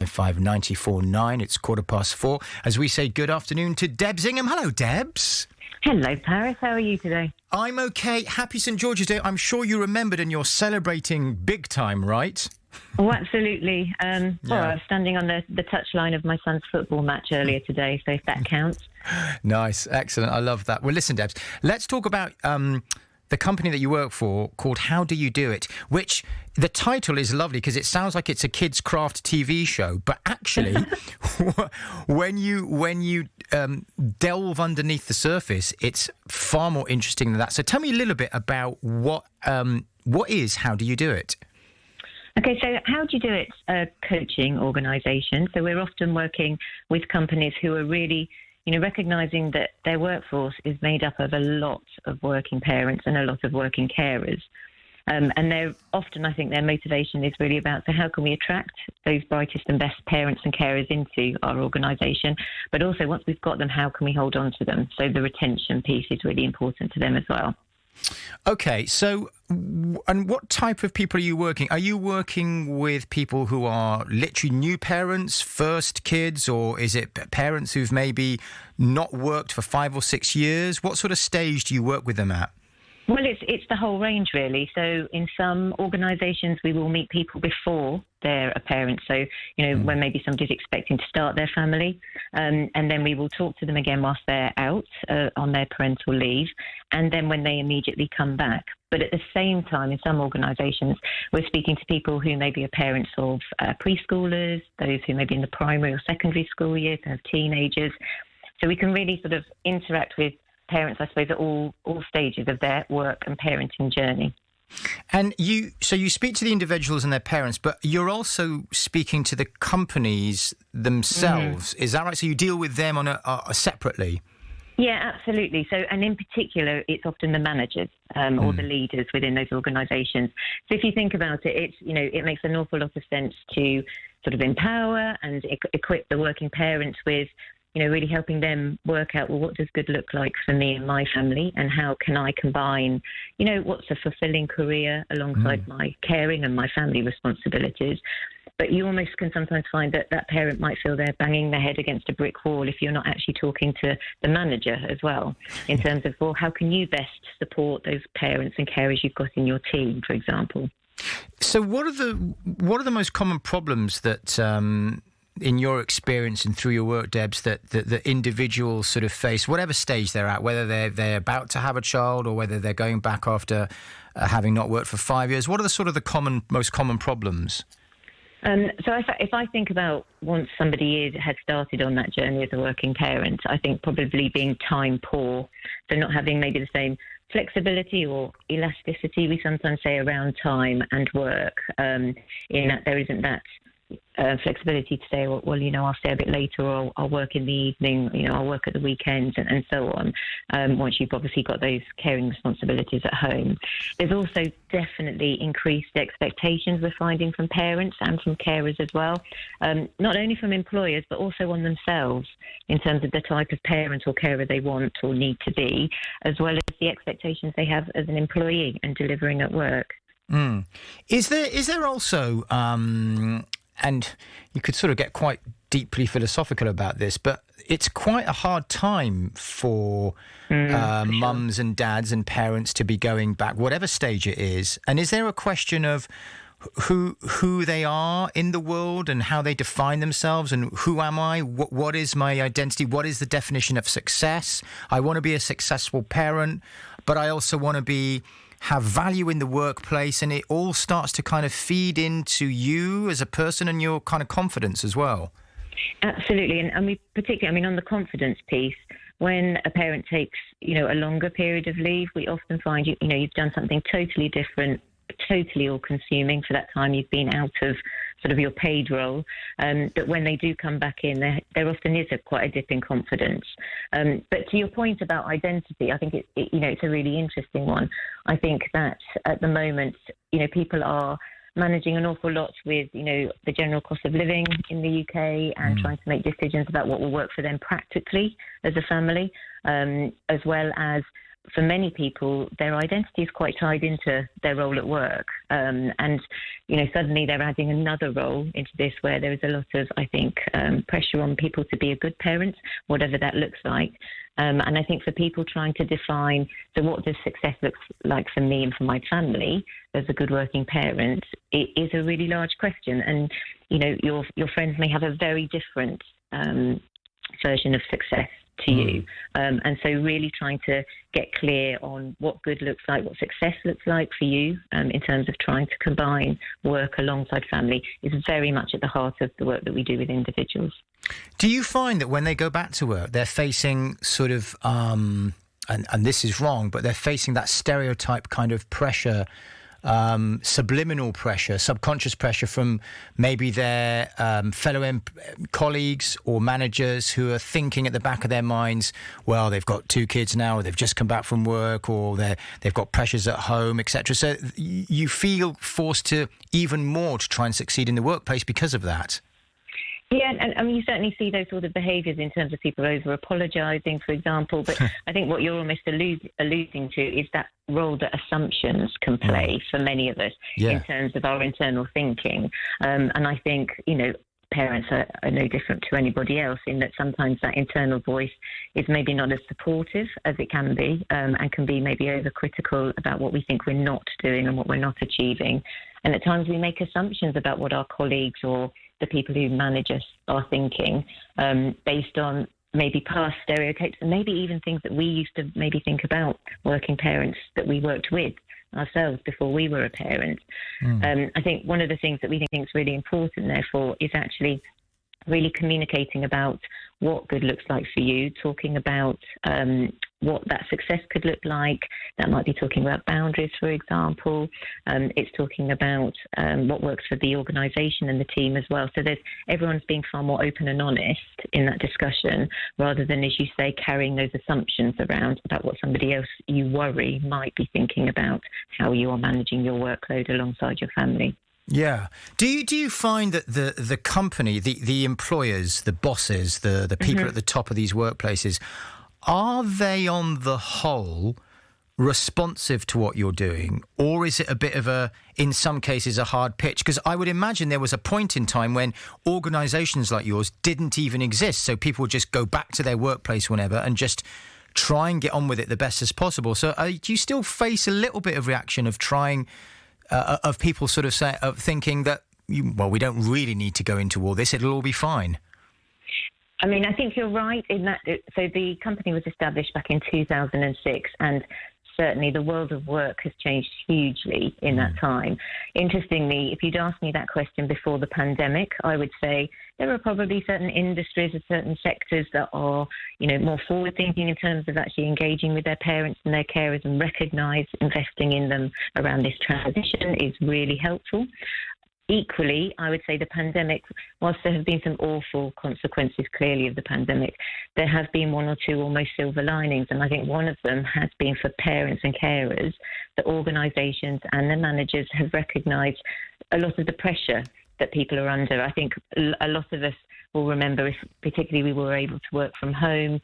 5994 It's 4:15 as we say good afternoon to Debs Ingham. Hello, Debs. Hello, Paris. How are you today? I'm okay. Happy St. George's Day. I'm sure you remembered and you're celebrating big time, right? Oh, absolutely. Well, I was standing on the touchline of my son's football match earlier today, so if that counts. Nice. Excellent. I love that. Well, listen, Debs, let's talk about the company that you work for called How Do You Do It, which the title is lovely because it sounds like it's a kids' craft TV show, but actually, when you delve underneath the surface, it's far more interesting than that. So tell me a little bit about what is How Do You Do It? Okay, so How Do You Do It's a coaching organisation. So we're often working with companies who are really, recognising that their workforce is made up of a lot of working parents and a lot of working carers. And they're often, I think, their motivation is really about, so how can we attract those brightest and best parents and carers into our organisation? But also, once we've got them, how can we hold on to them? So the retention piece is really important to them as well. Okay, so, and what type of people are you working? Are you working with people who are literally new parents, first kids, or is it parents who've maybe not worked for 5 or 6 years? What sort of stage do you work with them at? Well, it's the whole range, really. So in some organisations, we will meet people before they're a parent. So, when maybe somebody's expecting to start their family. And then we will talk to them again whilst they're out on their parental leave. And then when they immediately come back. But at the same time, in some organisations, we're speaking to people who maybe are parents of preschoolers, those who may be in the primary or secondary school years, have teenagers. So we can really sort of interact with parents, I suppose, at all stages of their work and parenting journey. And you speak to the individuals and their parents, but you're also speaking to the companies themselves. Is that right? So you deal with them on a separately? Yeah, absolutely. So, and in particular, it's often the managers or the leaders within those organisations. So if you think about it, it makes an awful lot of sense to sort of empower and equip the working parents with really helping them work out, well, what does good look like for me and my family, and how can I combine, what's a fulfilling career alongside my caring and my family responsibilities. But you almost can sometimes find that parent might feel they're banging their head against a brick wall if you're not actually talking to the manager as well, in terms of, well, how can you best support those parents and carers you've got in your team, for example. So what are the most common problems that in your experience and through your work, Debs, that the individuals sort of face, whatever stage they're at, whether they're about to have a child or whether they're going back after having not worked for 5 years? What are the most common problems? So if I think about once somebody has started on that journey as a working parent, I think probably being time poor, so not having maybe the same flexibility or elasticity we sometimes say around time and work, in that there isn't that flexibility to say, well, I'll stay a bit later, or I'll work in the evening, I'll work at the weekends and so on, once you've obviously got those caring responsibilities at home. There's also definitely increased expectations we're finding from parents and from carers as well, not only from employers, but also on themselves in terms of the type of parent or carer they want or need to be, as well as the expectations they have as an employee and delivering at work. Is there also... and you could sort of get quite deeply philosophical about this, but it's quite a hard time for mums and dads and parents to be going back, whatever stage it is. And is there a question of who they are in the world and how they define themselves, and who am I? What is my identity? What is the definition of success? I want to be a successful parent, but I also want to have value in the workplace, and it all starts to kind of feed into you as a person and your kind of confidence as well. Absolutely. And we particularly, on the confidence piece, when a parent takes, a longer period of leave, we often find, you've done something totally different, totally all-consuming for that time you've been out of sort of your paid role, that when they do come back in, there often is quite a dip in confidence. But to your point about identity, I think it's a really interesting one. I think that at the moment, people are managing an awful lot with, the general cost of living in the UK and trying to make decisions about what will work for them practically as a family, as well as for many people, their identity is quite tied into their role at work. And, suddenly they're adding another role into this where there is a lot of, I think, pressure on people to be a good parent, whatever that looks like. And I think for people trying to define, so what does success look like for me and for my family as a good working parent, it is a really large question. And, your friends may have a very different version of success to you. And so really trying to get clear on what good looks like, what success looks like for you in terms of trying to combine work alongside family is very much at the heart of the work that we do with individuals. Do you find that when they go back to work, they're facing sort of, and this is wrong, but they're facing that stereotype kind of pressure, subliminal pressure, subconscious pressure from maybe their fellow colleagues or managers who are thinking at the back of their minds, well, they've got 2 kids now, or they've just come back from work, or they've got pressures at home, etc. So you feel forced to even more to try and succeed in the workplace because of that. Yeah, and I mean, you certainly see those sort of behaviours in terms of people over-apologising, for example. But I think what you're almost alluding to is that role that assumptions can play for many of us in terms of our internal thinking. And I think, parents are no different to anybody else in that sometimes that internal voice is maybe not as supportive as it can be, and can be maybe overcritical about what we think we're not doing and what we're not achieving. And at times we make assumptions about what our colleagues or the people who manage us are thinking based on maybe past stereotypes and maybe even things that we used to maybe think about working parents that we worked with ourselves before we were a parent. I think one of the things that we think is really important, therefore, is actually really communicating about what good looks like for you, talking about what that success could look like. That might be talking about boundaries, for example. It's talking about what works for the organisation and the team as well. So everyone's being far more open and honest in that discussion, rather than, as you say, carrying those assumptions around about what somebody else you worry might be thinking about how you are managing your workload alongside your family. Yeah. Do you find that the company, the employers, the bosses, the people at the top of these workplaces, are they on the whole responsive to what you're doing, or is it a bit of in some cases, a hard pitch? Because I would imagine there was a point in time when organisations like yours didn't even exist, so people would just go back to their workplace whenever and just try and get on with it the best as possible. So do you still face a little bit of reaction of trying... of people sort of thinking that, we don't really need to go into all this, it'll all be fine? I mean, I think you're right in that. So the company was established back in 2006, and certainly the world of work has changed hugely in that time. Interestingly, if you'd asked me that question before the pandemic, I would say there are probably certain industries or certain sectors that are, more forward-thinking in terms of actually engaging with their parents and their carers and recognise investing in them around this transition is really helpful. Equally, I would say the pandemic, whilst there have been some awful consequences clearly of the pandemic, there have been one or two almost silver linings. And I think one of them has been for parents and carers that organisations and their managers have recognised a lot of the pressure that people are under. I think a lot of us will remember, if particularly we were able to work from home,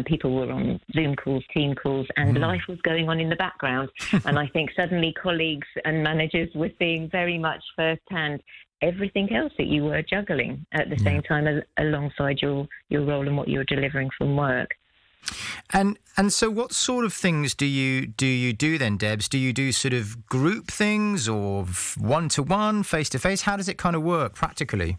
people were on Zoom calls, team calls, and life was going on in the background. And I think suddenly colleagues and managers were seeing very much firsthand everything else that you were juggling at the same time alongside your role and what you were delivering from work. And so what sort of things do you do then, Debs? Do you do sort of group things or one-to-one, face-to-face? How does it kind of work practically?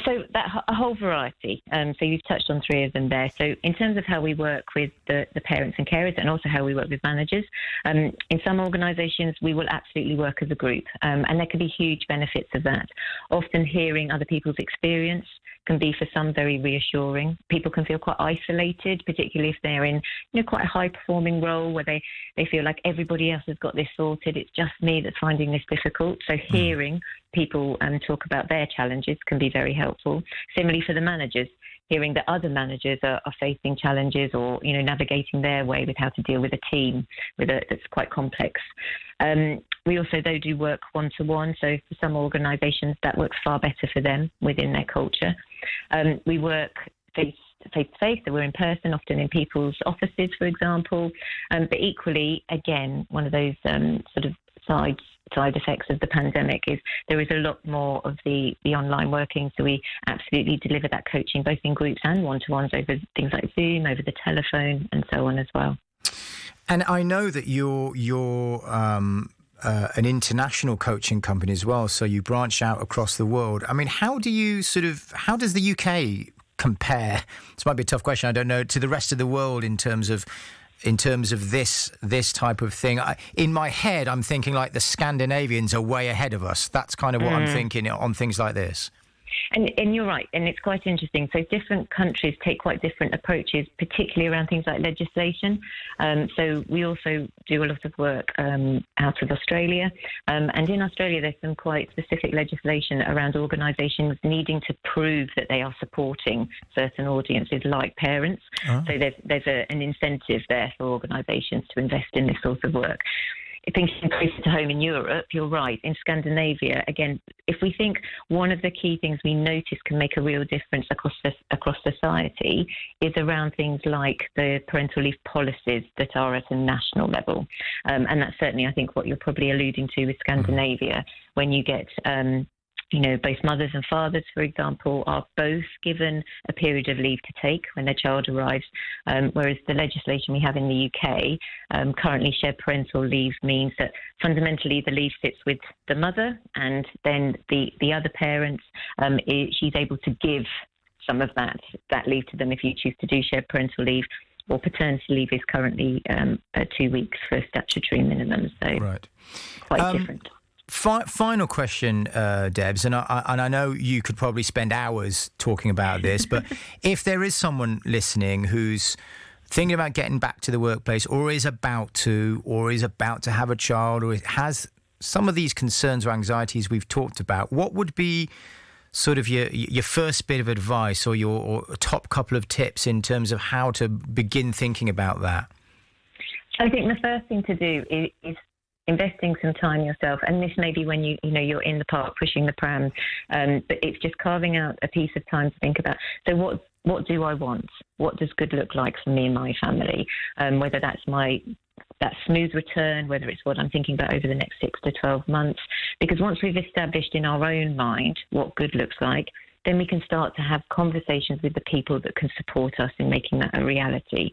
So a whole variety. So you've touched on 3 of them there. So in terms of how we work with the parents and carers, and also how we work with managers, in some organisations we will absolutely work as a group, and there can be huge benefits of that. Often hearing other people's experience can be for some very reassuring. People can feel quite isolated, particularly if they're in quite a high-performing role where they feel like everybody else has got this sorted. It's just me that's finding this difficult. So hearing people talk about their challenges can be very helpful. Similarly for the managers, hearing that other managers are facing challenges or navigating their way with how to deal with a team that's quite complex. We also, though, do work one-to-one. So for some organisations, that works far better for them within their culture. We work face-to-face, so we're in person, often in people's offices, for example. But equally, again, one of those sort of side effects of the pandemic is there is a lot more of the online working, so we absolutely deliver that coaching both in groups and one-to-ones over things like Zoom, over the telephone, and so on as well. And I know that you're an international coaching company as well, so you branch out across the world. I mean, how does the UK compare? This might be a tough question, I don't know, to the rest of the world in terms of this type of thing. In my head, I'm thinking like the Scandinavians are way ahead of us. That's kind of what I'm thinking on things like this. And you're right, and it's quite interesting. So different countries take quite different approaches, particularly around things like legislation. So we also do a lot of work out of Australia. And in Australia, there's some quite specific legislation around organisations needing to prove that they are supporting certain audiences, like parents. Oh. So there's an incentive there for organisations to invest in this sort of work. Thinking closer to home in Europe, you're right. In Scandinavia, again, if we think one of the key things we notice can make a real difference across society is around things like the parental leave policies that are at a national level. And that's certainly, I think, what you're probably alluding to with Scandinavia, when you get both mothers and fathers, for example, are both given a period of leave to take when their child arrives, whereas the legislation we have in the UK, currently shared parental leave means that fundamentally the leave sits with the mother, and then the other parent, she's able to give some of that leave to them if you choose to do shared parental leave. Or paternity leave is currently 2 weeks for statutory minimum, so right. Quite different. Final question, Debs, and I know you could probably spend hours talking about this, but if there is someone listening who's thinking about getting back to the workplace, or is about to have a child, or has some of these concerns or anxieties we've talked about, what would be sort of your first bit of advice or your top couple of tips in terms of how to begin thinking about that? I think the first thing to do is investing some time yourself, and this may be when you're in the park pushing the pram, but it's just carving out a piece of time to think about. So what do I want? What does good look like for me and my family? Whether that's that smooth return, whether it's what I'm thinking about over the next 6 to 12 months. Because once we've established in our own mind what good looks like, then we can start to have conversations with the people that can support us in making that a reality.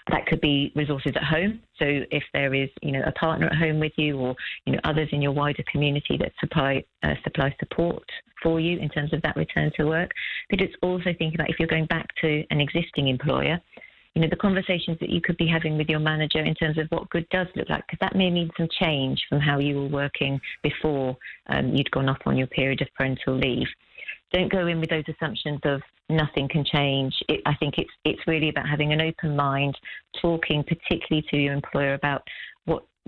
That could be resources at home. So if there is, a partner at home with you, or, others in your wider community that supply support for you in terms of that return to work. But it's also thinking about if you're going back to an existing employer, the conversations that you could be having with your manager in terms of what good does look like, because that may mean some change from how you were working before you'd gone off on your period of parental leave. Don't go in with those assumptions of nothing can change. I think it's really about having an open mind, talking particularly to your employer about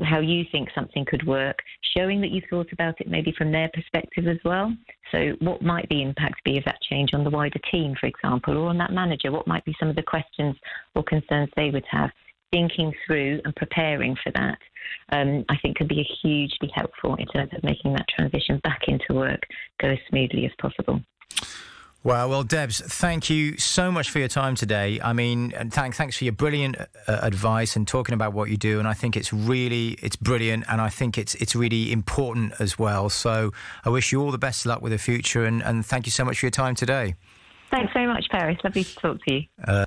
how you think something could work, showing that you've thought about it maybe from their perspective as well. So what might the impact be of that change on the wider team, for example, or on that manager? What might be some of the questions or concerns they would have? Thinking through and preparing for that, I think could be hugely helpful in terms of making that transition back into work go as smoothly as possible. Well, Debs, thank you so much for your time today. I mean, and thanks for your brilliant advice and talking about what you do. And I think it's brilliant, and I think it's really important as well. So I wish you all the best of luck with the future, and thank you so much for your time today. Thanks very much, Paris. Lovely to talk to you.